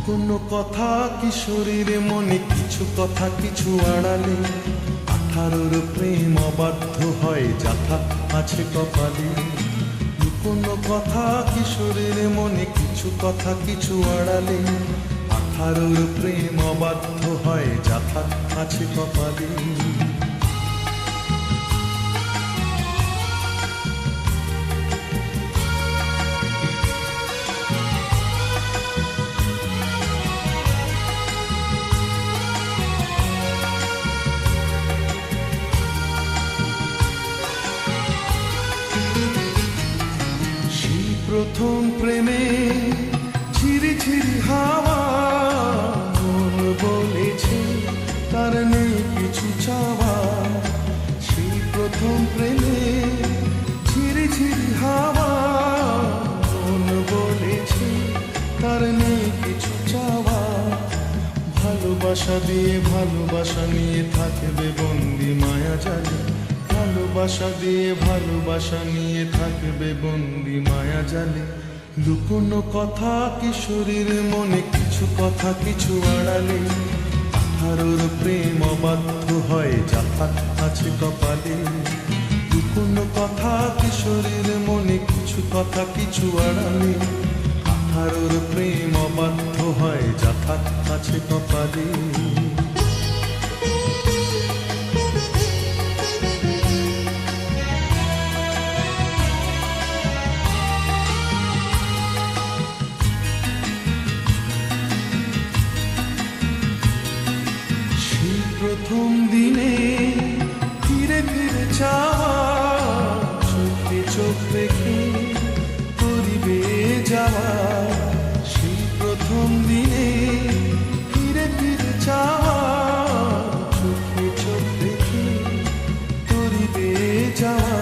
কোনো কথা কিশোরীর মনে, কিছু কথা কিছু আড়ালে। 18 প্রেম অবাধ্য হয়, যাথা আছে কপালে। কোনো কথা কিশোরীর মনে, কিছু কথা কিছু আড়ালে। 18 প্রেম অবাধ্য হয়, যাথা আছে কপালে। প্রথম প্রেমে ঝিরি ঝিরি হাওয়া, মন বলেছে তার নেই কিছু চাওয়া। সেই প্রথম প্রেমে ঝিরি ঝিরি হাওয়া, মন বলেছে তার নেই কিছু চাওয়া। ভালোবাসা দিয়ে ভালোবাসা নিয়ে থাকবে বন্দি মায়া জালে। ভালোবাসা দিয়ে ভালোবাসা নিয়ে থাকবে বন্দি মায়া জালে। লুকোনো কথা কিশোরীর মনে, কিছু কথা কিছু আড়ালে। 18 প্রেম অবাধ্য হয়, যাথা আছে কপালে। লুকোনো কথা কিশোরীর মনে, কিছু কথা কিছু আড়ালে। 18 প্রেম অবাধ্য হয়, যাথা আছে কপালে। প্রথম দিনে ফিরে ফিরে চাওয়া, চোখে চোখ রেখে করিবে যাওয়া। সেই প্রথম দিনে ফিরে ফিরে চাওয়া, চোখে চোখ রেখে করিবে যাওয়া।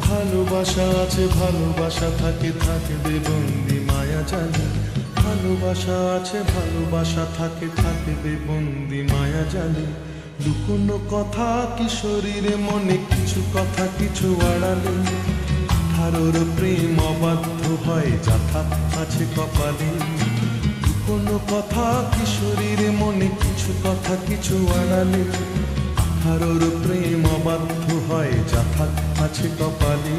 ভালোবাসা আছে ভালোবাসা থাকে, থাকবে বন্দি মায়া জালে। ভালোবাসা আছে ভালোবাসা থাকে, থাকবে বন্দি মায়া জালে। লুকোনো কথা কিশোরীর মনে, কিছু কথা কিছু আড়ালে। 18 প্রেম অবাধ্য হয়, যাথা আছে কপালে। লুকোনো কথা কিশোরীর মনে, কিছু কথা কিছু আড়ালে। 18 প্রেম অবাধ্য হয়, যাথা আছে কপালে।